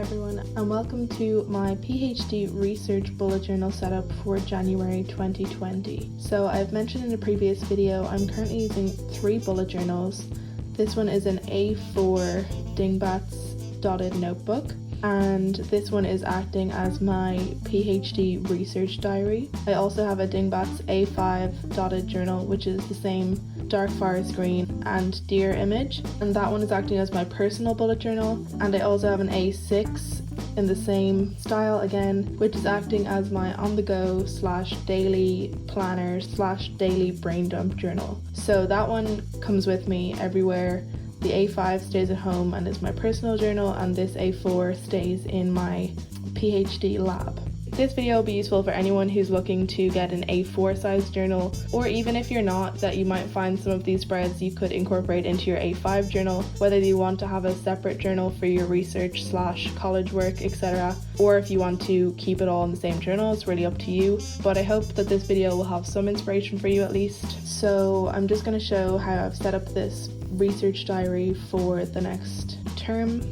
everyone, and welcome to my PhD research bullet journal setup for January 2020. So I've mentioned in a previous video, I'm currently using 3 bullet journals. This one is an A4 dingbats dotted notebook, and this one is acting as my PhD research diary. I also have a dingbats A5 dotted journal, which is the same dark forest green and deer image, and that one is acting as my personal bullet journal. And I also have an A6 in the same style again, which is acting as my on-the-go / daily planner / daily brain dump journal. So that one comes with me everywhere. The A5 stays at home and is my personal journal, and this A4 stays in my PhD lab. This video will be useful for anyone who's looking to get an A4 size journal, or even if you're not, that you might find some of these spreads you could incorporate into your A5 journal, whether you want to have a separate journal for your research / college work, etc., or if you want to keep it all in the same journal. It's really up to you, but I hope that this video will have some inspiration for you at least. So I'm just going to show how I've set up this research diary for the next term.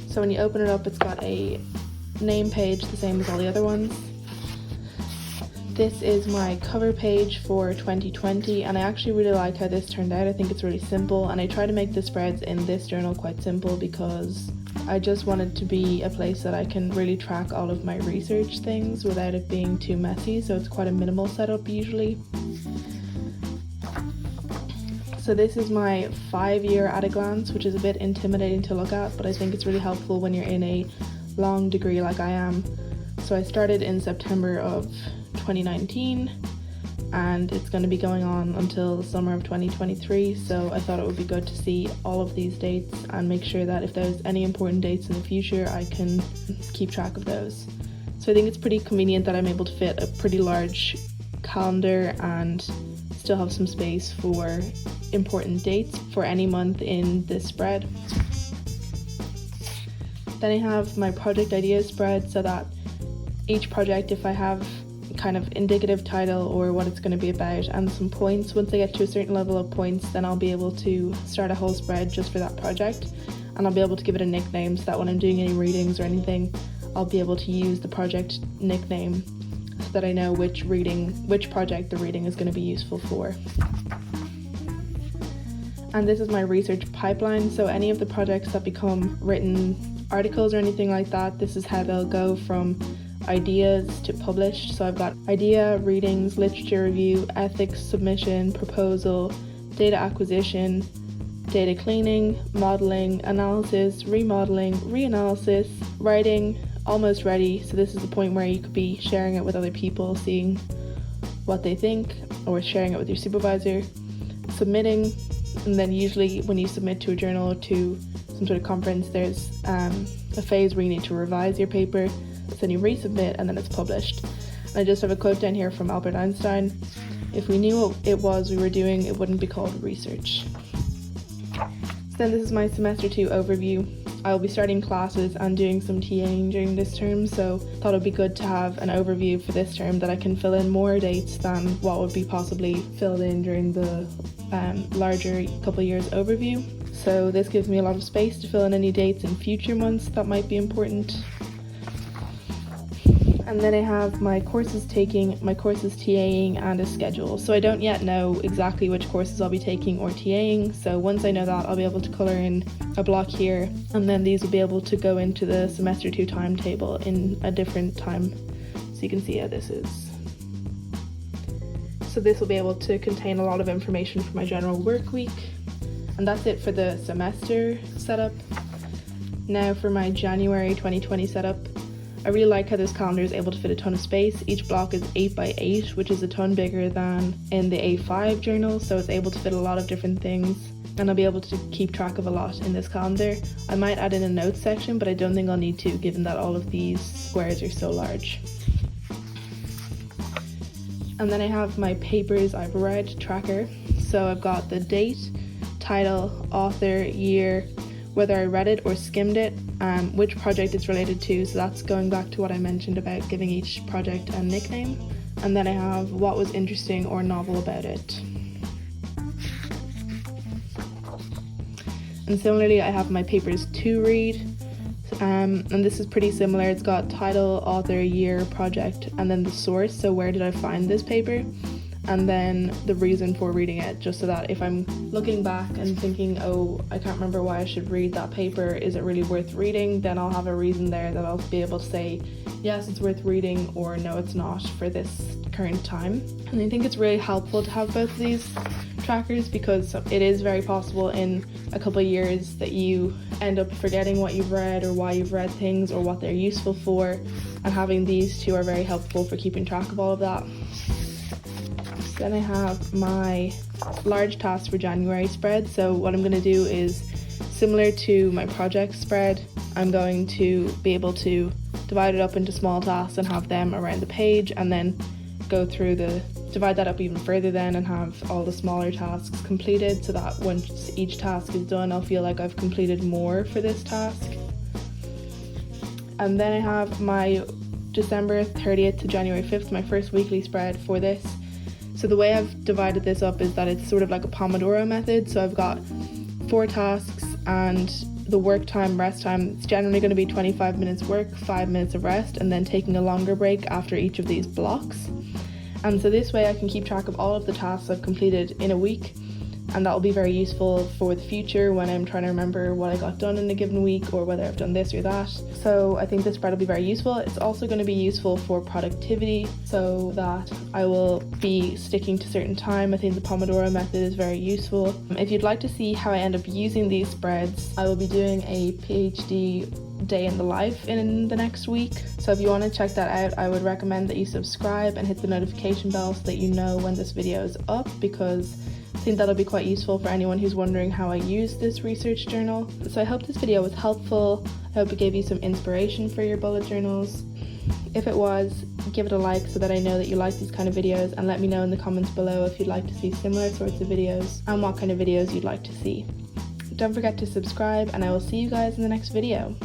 So when you open it up, it's got a name page the same as all the other ones. This is my cover page for 2020, and I actually really like how this turned out. I think it's really simple, and I try to make the spreads in this journal quite simple because I just want it to be a place that I can really track all of my research things without it being too messy, so it's quite a minimal setup usually. So this is my 5-year at a glance, which is a bit intimidating to look at, but I think it's really helpful when you're in a long degree like I am. So I started in September of 2019, and it's going to be going on until the summer of 2023, so I thought it would be good to see all of these dates and make sure that if there's any important dates in the future, I can keep track of those. So I think it's pretty convenient that I'm able to fit a pretty large calendar and still have some space for important dates for any month in this spread. Then I have my project ideas spread, so that each project, if I have kind of indicative title or what it's going to be about and some points, once I get to a certain level of points, then I'll be able to start a whole spread just for that project, and I'll be able to give it a nickname so that when I'm doing any readings or anything, I'll be able to use the project nickname so that I know which project the reading is going to be useful for. And this is my research pipeline, so any of the projects that become written articles or anything like that, this is how they'll go from ideas to published. So I've got idea, readings, literature review, ethics, submission, proposal, data acquisition, data cleaning, modeling, analysis, remodeling, reanalysis, writing, almost ready. So this is the point where you could be sharing it with other people, seeing what they think, or sharing it with your supervisor, submitting, and then usually when you submit to a journal or to some sort of conference, there's a phase where you need to revise your paper, so then you resubmit and then it's published. And I just have a quote down here from Albert Einstein: "If we knew what it was we were doing, it wouldn't be called research." So then this is my semester 2 overview. I'll be starting classes and doing some TAing during this term, so thought it'd be good to have an overview for this term that I can fill in more dates than what would be possibly filled in during the larger couple years overview. So this gives me a lot of space to fill in any dates in future months that might be important. And then I have my courses taking, my courses TAing, and a schedule. So I don't yet know exactly which courses I'll be taking or TAing, so once I know that, I'll be able to colour in a block here, and then these will be able to go into the semester 2 timetable in a different time. So you can see how this is. So this will be able to contain a lot of information for my general work week. And that's it for the semester setup. Now for my January 2020 setup, I really like how this calendar is able to fit a ton of space. Each block is 8 by 8, which is a ton bigger than in the A5 journal, so it's able to fit a lot of different things, and I'll be able to keep track of a lot in this calendar. I might add in a notes section, but I don't think I'll need to, given that all of these squares are so large. And then I have my papers I've read tracker. So I've got the date, title, author, year, whether I read it or skimmed it, which project it's related to, so that's going back to what I mentioned about giving each project a nickname. And then I have what was interesting or novel about it. And similarly, I have my papers to read, And this is pretty similar. It's got title, author, year, project, and then the source, so where did I find this paper, and then the reason for reading it, just so that if I'm looking back and thinking, oh, I can't remember why I should read that paper, is it really worth reading, then I'll have a reason there that I'll be able to say yes, it's worth reading, or no, it's not for this current time. And I think it's really helpful to have both of these trackers, because it is very possible in a couple of years that you end up forgetting what you've read or why you've read things or what they're useful for, and having these two are very helpful for keeping track of all of that. So then I have my large tasks for January spread. So what I'm going to do is similar to my project spread, I'm going to be able to divide it up into small tasks and have them around the page, and then go through divide that up even further then and have all the smaller tasks completed, so that once each task is done I'll feel like I've completed more for this task. And then I have my December 30th to January 5th, my first weekly spread for this. So the way I've divided this up is that it's sort of like a pomodoro method. So I've got 4 tasks, and the work time, rest time, it's generally going to be 25 minutes work, 5 minutes of rest, and then taking a longer break after each of these blocks. And so this way I can keep track of all of the tasks I've completed in a week, and that will be very useful for the future when I'm trying to remember what I got done in a given week, or whether I've done this or that. So I think this spread will be very useful. It's also going to be useful for productivity, so that I will be sticking to certain time. I think the Pomodoro method is very useful. If you'd like to see how I end up using these spreads, I will be doing a PhD day in the life in the next week. So if you want to check that out, I would recommend that you subscribe and hit the notification bell so that you know when this video is up, because I think that'll be quite useful for anyone who's wondering how I use this research journal. So I hope this video was helpful. I hope it gave you some inspiration for your bullet journals. If it was, give it a like so that I know that you like these kind of videos, and let me know in the comments below if you'd like to see similar sorts of videos and what kind of videos you'd like to see. Don't forget to subscribe, and I will see you guys in the next video.